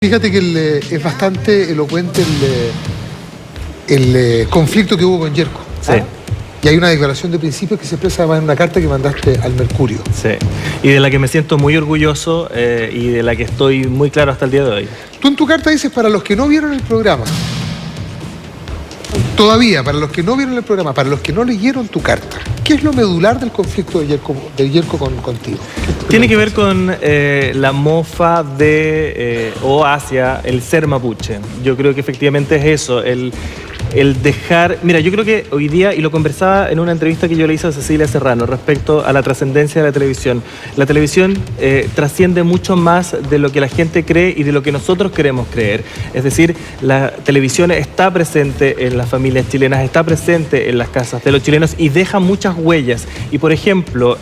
Fíjate que es bastante elocuente el conflicto que hubo con Yerko. Sí. Y hay una declaración de principios que se expresa además en una carta que mandaste al Mercurio. Sí. Y de la que me siento muy orgulloso y de la que estoy muy claro hasta el día de hoy. Tú en tu carta dices, para los que no vieron el programa, todavía, para los que no vieron el programa, para los que no leyeron tu carta, ¿qué es lo medular del conflicto de Yerko contigo? Tiene que ver con la mofa de o hacia el ser mapuche. Yo creo que efectivamente es eso, el dejar... Mira, yo creo que hoy día, y lo conversaba en una entrevista que yo le hice a Cecilia Serrano respecto a la trascendencia de la televisión. La televisión trasciende mucho más de lo que la gente cree y de lo que nosotros queremos creer. Es decir, la televisión está presente en las familias chilenas, está presente en las casas de los chilenos y deja muchas huellas. Y por ejemplo,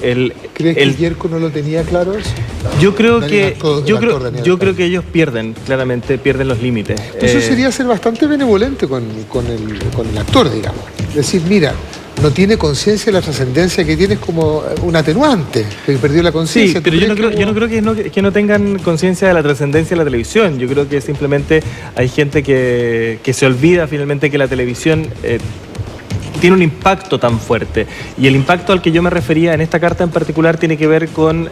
¿Crees que Yerko no lo tenía claro eso? Yo creo que ellos pierden, claramente, pierden los límites. Eso sería ser bastante benevolente con el actor, digamos. Decir, mira, no tiene conciencia de la trascendencia que tiene, como un atenuante, que perdió la conciencia. Sí, pero yo no creo que no tengan conciencia de la trascendencia de la televisión. Yo creo que simplemente hay gente que se olvida finalmente que la televisión tiene un impacto tan fuerte. Y el impacto al que yo me refería en esta carta en particular tiene que ver con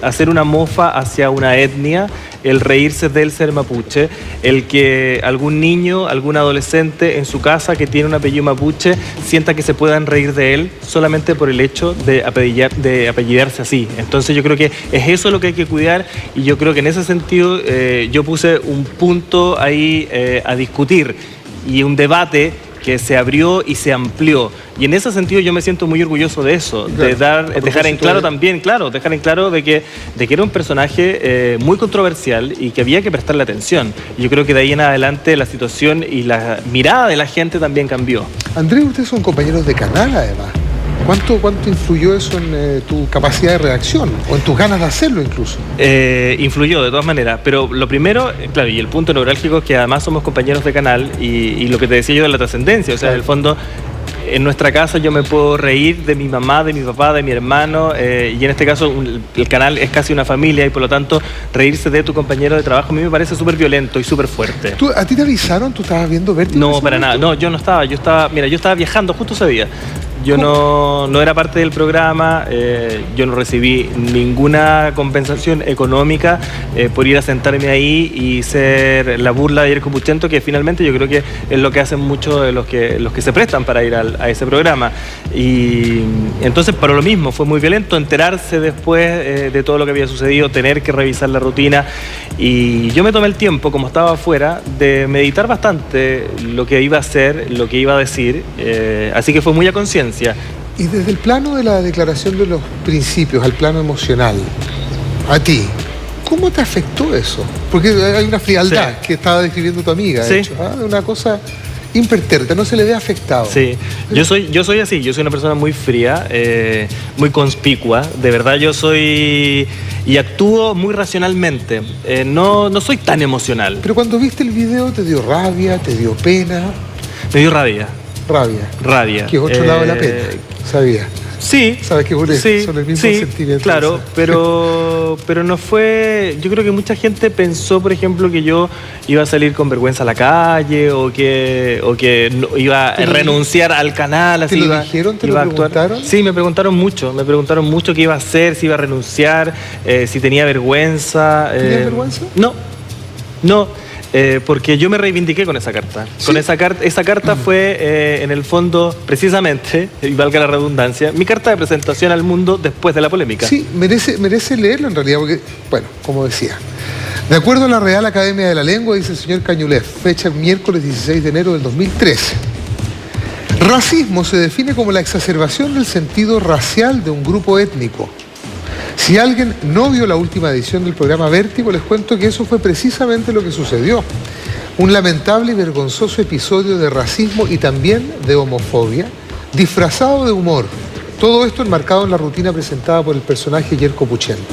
hacer una mofa hacia una etnia, el reírse del ser mapuche, el que algún niño, algún adolescente en su casa que tiene un apellido mapuche sienta que se puedan reír de él solamente por el hecho de apellidarse así. Entonces yo creo que es eso lo que hay que cuidar, y yo creo que en ese sentido yo puse un punto ahí a discutir y un debate que se abrió y se amplió. Y en ese sentido yo me siento muy orgulloso de eso, claro, de dejar en claro también, dejar en claro de que era un personaje muy controversial y que había que prestarle atención. Y yo creo que de ahí en adelante la situación y la mirada de la gente también cambió. Andrés, ustedes son compañeros de canal además. ¿Cuánto influyó eso en tu capacidad de reacción o en tus ganas de hacerlo incluso? Influyó de todas maneras, pero lo primero, claro, y el punto neurálgico es que además somos compañeros de canal y lo que te decía yo de la trascendencia, o sea, en el fondo, en nuestra casa yo me puedo reír de mi mamá, de mi papá, de mi hermano, y en este caso el canal es casi una familia y por lo tanto reírse de tu compañero de trabajo a mí me parece súper violento y súper fuerte. ¿A ti te avisaron? ¿Tú estabas viendo Vértigo? No, para nada, no, yo no estaba, yo estaba viajando justo ese día. Yo no era parte del programa, yo no recibí ninguna compensación económica por ir a sentarme ahí y ser la burla de Yerko Puchento, que finalmente yo creo que es lo que hacen muchos de los que se prestan para ir a ese programa. Y entonces para lo mismo, fue muy violento enterarse después de todo lo que había sucedido, tener que revisar la rutina. Y yo me tomé el tiempo, como estaba afuera, de meditar bastante lo que iba a hacer, lo que iba a decir, así que fue muy a conciencia. Y desde el plano de la declaración de los principios al plano emocional, a ti, ¿cómo te afectó eso? Porque hay una frialdad que estaba describiendo tu amiga, de hecho, una cosa impertérrita, no se le ve afectado. Sí, yo soy así, yo soy una persona muy fría, muy conspicua, de verdad yo soy, y actúo muy racionalmente, no soy tan emocional. Pero cuando viste el video, ¿te dio rabia, te dio pena? Me dio rabia. Rabia. Que es otro lado de la pena, sabía. Sí. Sabes que son el mismo sentimiento. Claro, pero no fue... Yo creo que mucha gente pensó, por ejemplo, que yo iba a salir con vergüenza a la calle o que no, iba a renunciar al canal. ¿Te lo dijeron? ¿Te lo preguntaron? Sí, me preguntaron mucho qué iba a hacer, si iba a renunciar, si tenía vergüenza. ¿Tenías vergüenza? No. Porque yo me reivindiqué con esa carta. ¿Sí? Esa carta fue, en el fondo, precisamente, y valga la redundancia, mi carta de presentación al mundo después de la polémica. Sí, merece leerlo en realidad, porque, bueno, como decía, de acuerdo a la Real Academia de la Lengua, dice el señor Cañulef, fecha miércoles 16 de enero del 2013, racismo se define como la exacerbación del sentido racial de un grupo étnico. Si alguien no vio la última edición del programa Vértigo, les cuento que eso fue precisamente lo que sucedió. Un lamentable y vergonzoso episodio de racismo y también de homofobia, disfrazado de humor. Todo esto enmarcado en la rutina presentada por el personaje Yerko Puchento.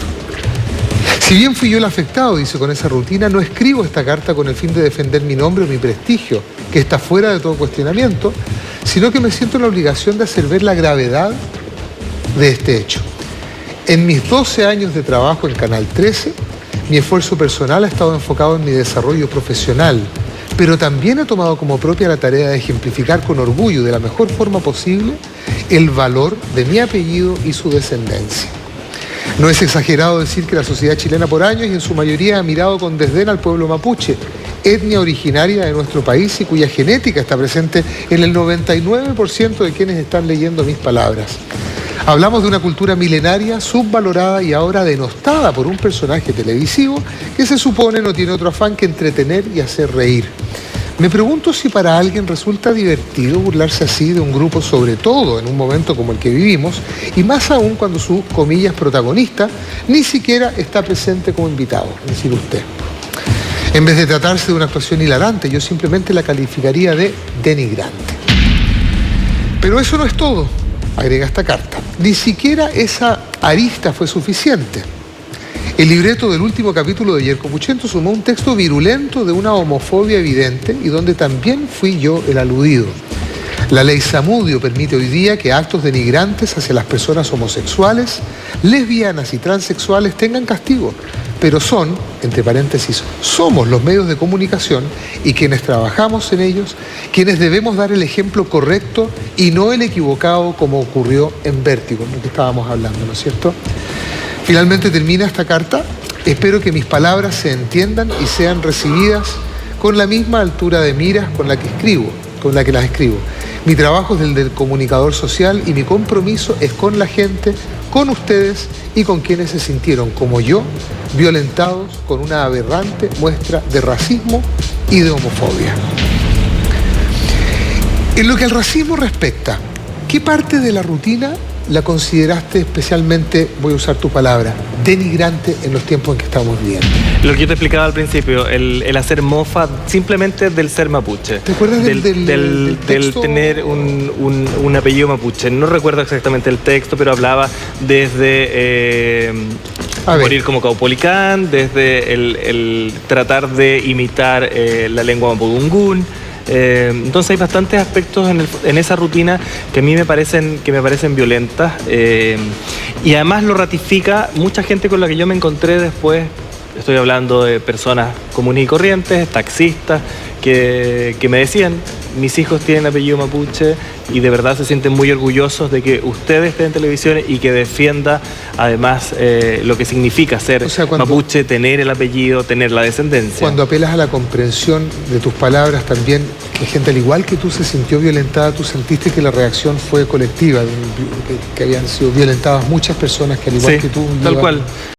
Si bien fui yo el afectado, dice, con esa rutina, no escribo esta carta con el fin de defender mi nombre o mi prestigio, que está fuera de todo cuestionamiento, sino que me siento en la obligación de hacer ver la gravedad de este hecho. En mis 12 años de trabajo en Canal 13, Mi esfuerzo personal ha estado enfocado en mi desarrollo profesional, pero también he tomado como propia la tarea de ejemplificar con orgullo, de la mejor forma posible, el valor de mi apellido y su descendencia. No es exagerado decir que la sociedad chilena por años y en su mayoría ha mirado con desdén al pueblo mapuche, etnia originaria de nuestro país y cuya genética está presente en el 99% de quienes están leyendo mis palabras. Hablamos de una cultura milenaria, subvalorada y ahora denostada por un personaje televisivo que se supone no tiene otro afán que entretener y hacer reír. Me pregunto si para alguien resulta divertido burlarse así de un grupo, sobre todo en un momento como el que vivimos, y más aún cuando su, comillas, protagonista ni siquiera está presente como invitado, es decir, usted. En vez de tratarse de una actuación hilarante, yo simplemente la calificaría de denigrante. Pero eso no es todo, agrega esta carta. Ni siquiera esa arista fue suficiente. El libreto del último capítulo de Yerko Puchento sumó un texto virulento de una homofobia evidente y donde también fui yo el aludido. La ley Zamudio permite hoy día que actos denigrantes hacia las personas homosexuales, lesbianas y transexuales tengan castigo, pero son, entre paréntesis, somos los medios de comunicación y quienes trabajamos en ellos, quienes debemos dar el ejemplo correcto y no el equivocado como ocurrió en Vértigo, lo que estábamos hablando, ¿no es cierto? Finalmente termina esta carta. Espero que mis palabras se entiendan y sean recibidas con la misma altura de miras con la que las escribo. Mi trabajo es el del comunicador social y mi compromiso es con la gente, con ustedes y con quienes se sintieron, como yo, violentados con una aberrante muestra de racismo y de homofobia. En lo que al racismo respecta, ¿qué parte de la rutina la consideraste especialmente, voy a usar tu palabra, denigrante en los tiempos en que estamos viviendo? Lo que yo te explicaba al principio, el hacer mofa simplemente del ser mapuche. ¿Te acuerdas del texto? Tener un apellido mapuche. No recuerdo exactamente el texto, pero hablaba desde morir como Caupolicán, desde el tratar de imitar la lengua mapudungún. Entonces hay bastantes aspectos en esa rutina que a mí me parecen violentas, y además lo ratifica mucha gente con la que yo me encontré después. Estoy hablando de personas comunes y corrientes, taxistas, que me decían: mis hijos tienen apellido mapuche y de verdad se sienten muy orgullosos de que usted esté en televisión y que defienda además lo que significa ser, o sea, mapuche, tener el apellido, tener la descendencia. Cuando apelas a la comprensión de tus palabras también, que gente al igual que tú se sintió violentada, tú sentiste que la reacción fue colectiva, que habían sido violentadas muchas personas que al igual que tú... Tal cual.